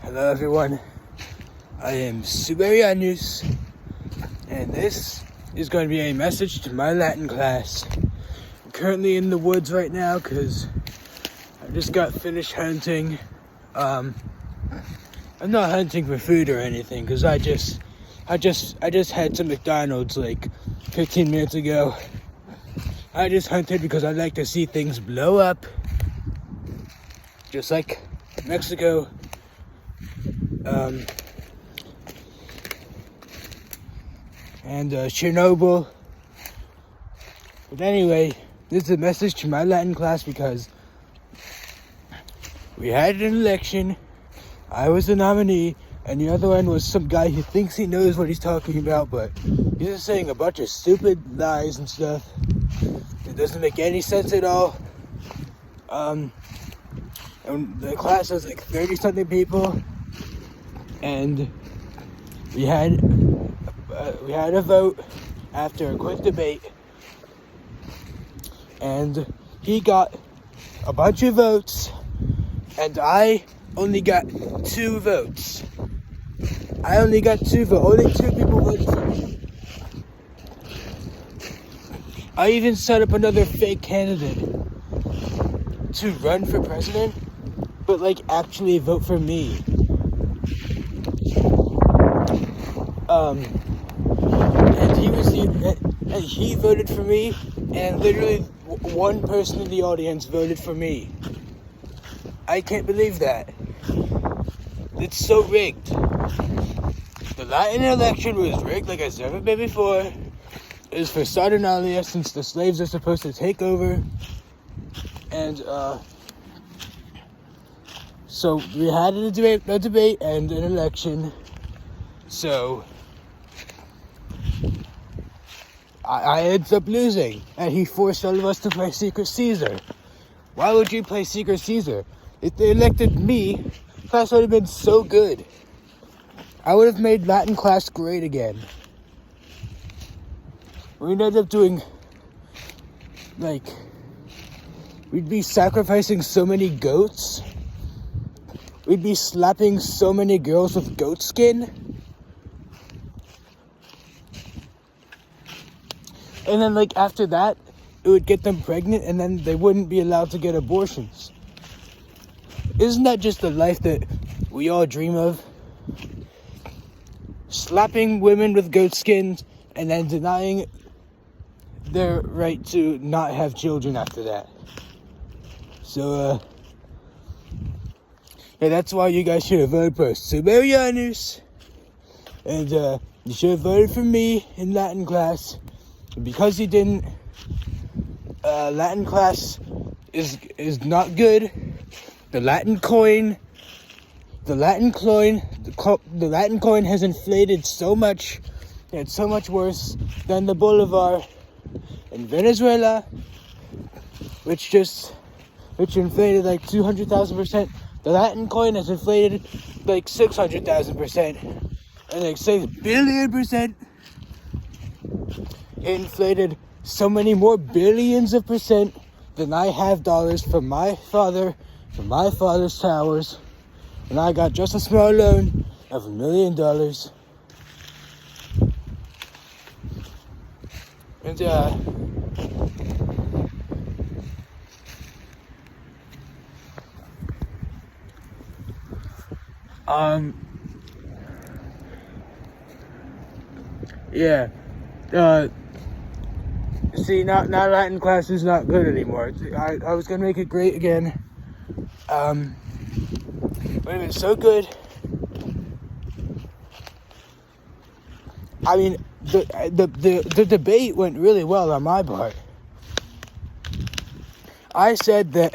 Hello everyone, I am Suberianus, and this is going to be a message to my Latin class. I'm currently in the woods right now because I just got finished hunting. I'm not hunting for food or anything because I just had some McDonald's like 15 minutes ago. I just hunted because I like to see things blow up, just like Mexico. And Chernobyl. But anyway, this is a message to my Latin class because we had an election. I was the nominee, and the other one was some guy who thinks he knows what he's talking about, but he's just saying a bunch of stupid lies and stuff. It doesn't make any sense at all. And the class was like 30-something people, and we had a vote after a quick debate, and he got a bunch of votes, and I only got 2 votes. Only 2 people voted for me. I even set up another fake candidate to run for president, but like actually vote for me. And he voted for me, and literally one person in the audience voted for me. I can't believe that. It's so rigged. The Latin election was rigged like it's never been before. It was for Saturnalia, since the slaves are supposed to take over. And so we had a debate and an election. So I ended up losing, and he forced all of us to play Secret Caesar. Why would you play Secret Caesar? If they elected me, class would have been so good. I would have made Latin class great again. We ended up doing, we'd be sacrificing so many goats. We'd be slapping so many girls with goat skin. And then, after that, it would get them pregnant, and then they wouldn't be allowed to get abortions. Isn't that just the life that we all dream of? Slapping women with goat skins, and then denying their right to not have children after that. So, yeah, that's why you guys should have voted for Suberianus. And, you should have voted for me in Latin class. Because you didn't, Latin class is not good. The Latin coin has inflated so much. It's so much worse than the Bolivar in Venezuela, which inflated like 200,000%. The Latin coin has inflated like 600,000%, and like 6 billion%. Inflated so many more billions of percent than I have dollars from my father's towers, and I got just a small loan of $1 million. And see, now Latin class is not good anymore. I was gonna make it great again. But it was so good. I mean, the debate went really well on my part. I said that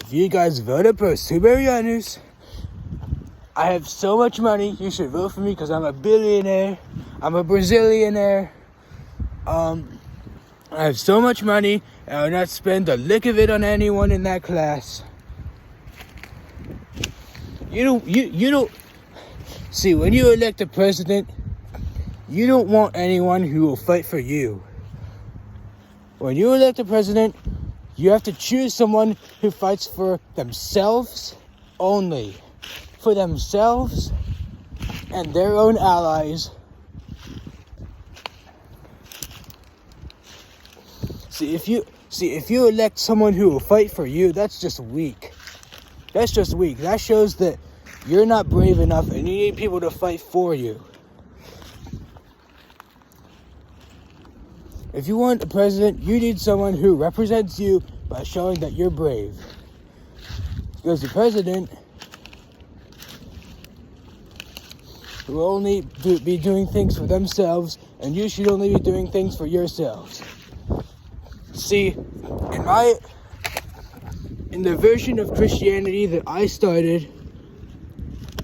if you guys voted for Suberianus, I have so much money, you should vote for me because I'm a billionaire. I'm a Brazilianaire. I have so much money, and I will not spend a lick of it on anyone in that class. You don't see, when you elect a president, you don't want anyone who will fight for you. When you elect a president, you have to choose someone who fights for themselves only. for themselves and their own allies. See, if you elect someone who will fight for you, that's just weak. That's just weak. That shows that you're not brave enough and you need people to fight for you. If you want a president, you need someone who represents you by showing that you're brave. Because the president will only be doing things for themselves, and you should only be doing things for yourselves. See, in the version of Christianity that I started,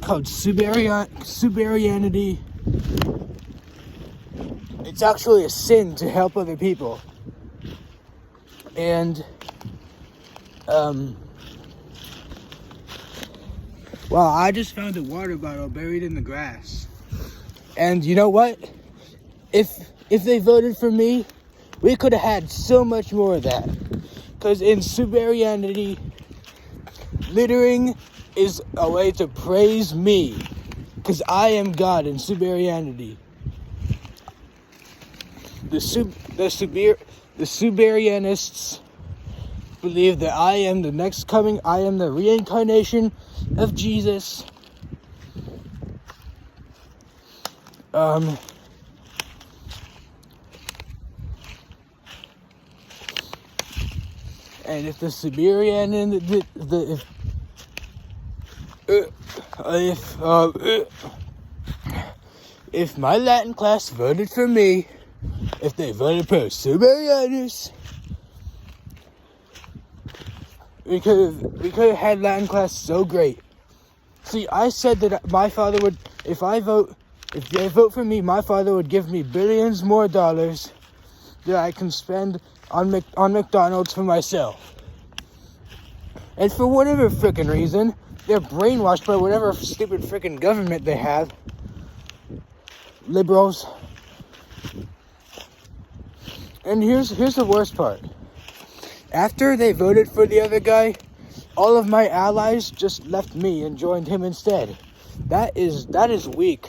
called Subarianity, it's actually a sin to help other people. And, well, I just found a water bottle buried in the grass. And you know what? If they voted for me, we could have had so much more of that. Because in Subarianity, littering is a way to praise me. Because I am God in Subarianity. The Subarianists believe that I am the next coming, I am the reincarnation of Jesus. And if the Siberian and if my Latin class voted for me, if they voted for Siberianus, we could have had Latin class so great. See, I said that my father would, if they vote for me, my father would give me billions more dollars that I can spend on McDonald's for myself. And for whatever frickin' reason, they're brainwashed by whatever stupid frickin' government they have. Liberals. And here's the worst part. After they voted for the other guy, all of my allies just left me and joined him instead. That is weak.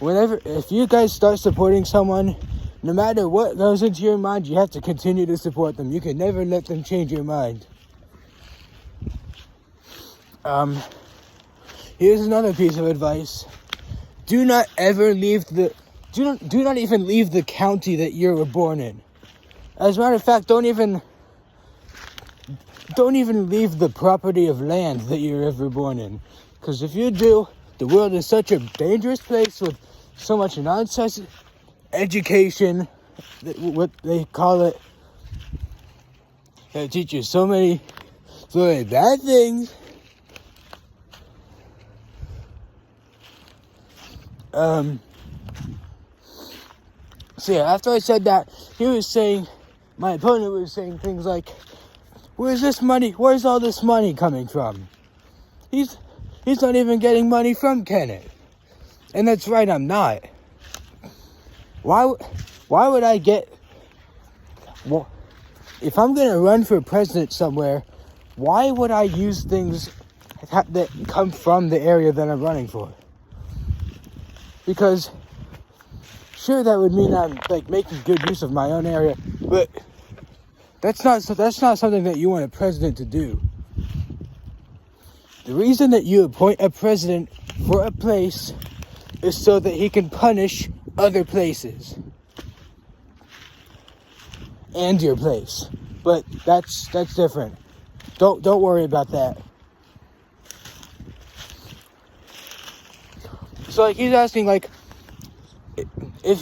If you guys start supporting someone, no matter what goes into your mind, you have to continue to support them. You can never let them change your mind. Here's another piece of advice. Do not ever leave do not even leave the county that you were born in. As a matter of fact, don't even leave the property of land that you were ever born in. Because if you do, the world is such a dangerous place with so much nonsense. Education, what they call it, they teach you so many bad things. So yeah, after I said that, my opponent was saying things like, where's all this money coming from? He's not even getting money from Kenneth. And that's right, I'm not. Why would I get... Well, if I'm going to run for president somewhere, why would I use things that come from the area that I'm running for? Because, sure, that would mean I'm making good use of my own area, but that's not something that you want a president to do. The reason that you appoint a president for a place is so that he can punish other places and your place, but that's different. Don't worry about that. So he's asking if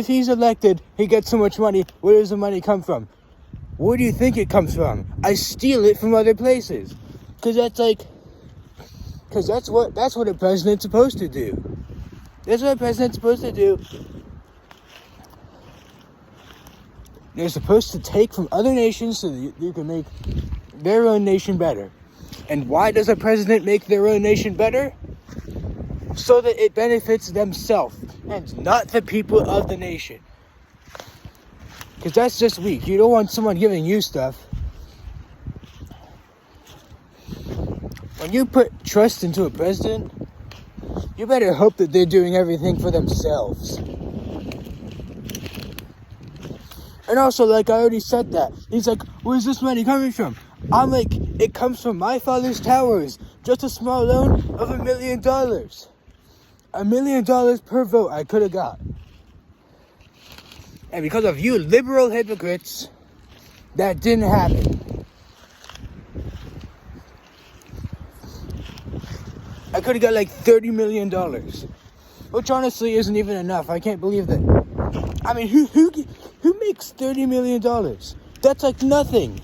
he's elected, he gets so much money. Where does the money come from? Where do you think it comes from? I steal it from other places, because that's what a president's supposed to do. That's what a president's supposed to do. They're supposed to take from other nations so that you can make their own nation better. And why does a president make their own nation better? So that it benefits themselves and not the people of the nation. Because that's just weak. You don't want someone giving you stuff. when you put trust into a president, you better hope that they're doing everything for themselves. And also, like I already said that. He's like, where's this money coming from? I'm like, it comes from my father's towers. Just a small loan of $1 million. $1 million per vote I could have got. And because of you liberal hypocrites, that didn't happen. I could have got like $30 million. Which honestly isn't even enough. I can't believe that. I mean, who makes $30 million? That's like nothing.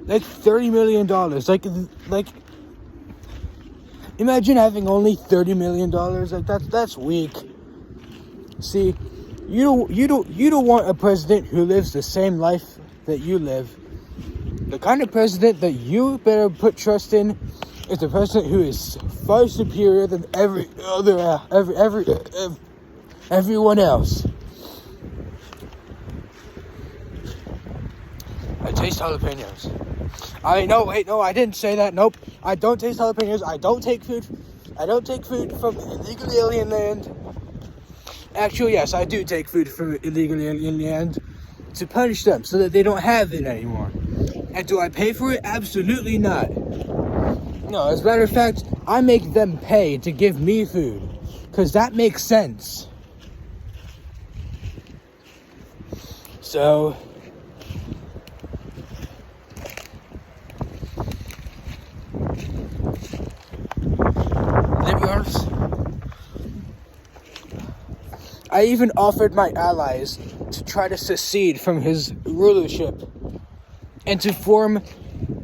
That's $30 million. Like, imagine having only $30 million. Like that's weak. See, you don't want a president who lives the same life that you live. The kind of president that you better put trust in is the president who is far superior than everyone else. I taste jalapenos. No, I didn't say that. Nope, I don't taste jalapenos. I don't take food from illegal alien land. Actually, yes, I do take food from illegal alien land to punish them so that they don't have it anymore. And do I pay for it? Absolutely not. No, as a matter of fact, I make them pay to give me food, because that makes sense. So, liberals, I even offered my allies to try to secede from his rulership and to form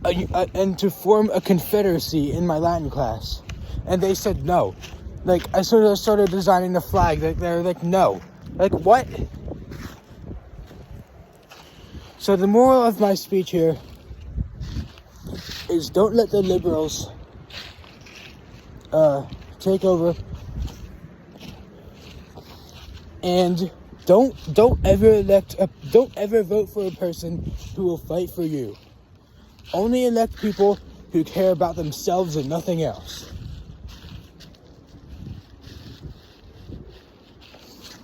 a confederacy in my Latin class, and they said no. Like, as soon as I started designing the flag, they're like, no. Like, what? So the moral of my speech here is, don't let the liberals take over, and don't ever vote for a person who will fight for you. Only elect people who care about themselves and nothing else.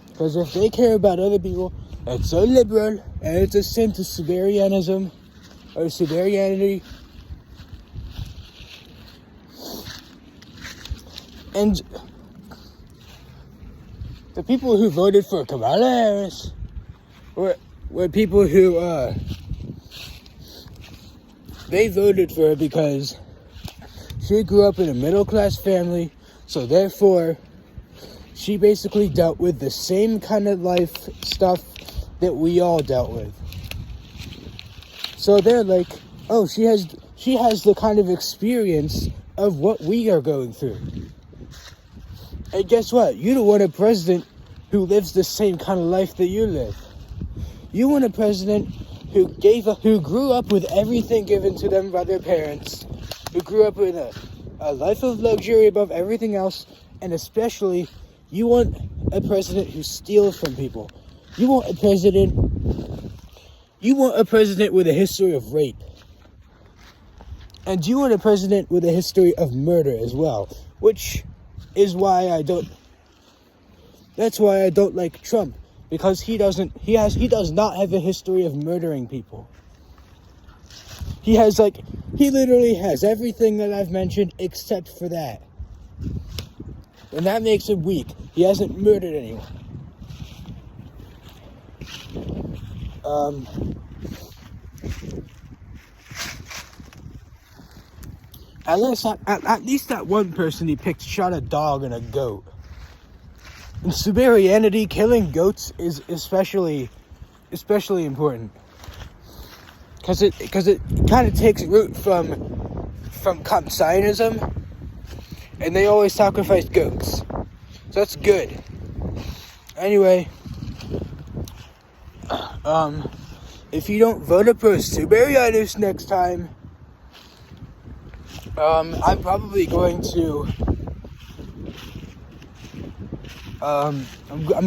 Because if they care about other people, it's so liberal, and it's a sin to Siberianism, or Siberianity. And the people who voted for Kalamata Harrys were people who, they voted for her because she grew up in a middle-class family, so therefore, she basically dealt with the same kind of life stuff that we all dealt with. So they're like, oh, she has the kind of experience of what we are going through. And guess what? You don't want a president who lives the same kind of life that you live. You want a president who grew up with everything given to them by their parents, who grew up in a life of luxury above everything else, and especially, you want a president who steals from people. You want a president with a history of rape. And you want a president with a history of murder as well, which is why that's why I don't like Trump. Because he does not have a history of murdering people. He literally has everything that I've mentioned except for that. And that makes him weak. He hasn't murdered anyone. At least that one person he picked shot a dog and a goat. In Siberianity, killing goats is especially important, because it kind of takes root from Zionism, and they always sacrifice goats, so that's good. Anyway, if you don't vote for Siberianus next time, I'm probably going to I'm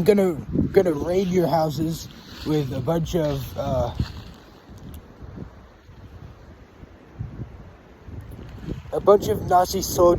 gonna raid your houses with a bunch of Nazi soldiers.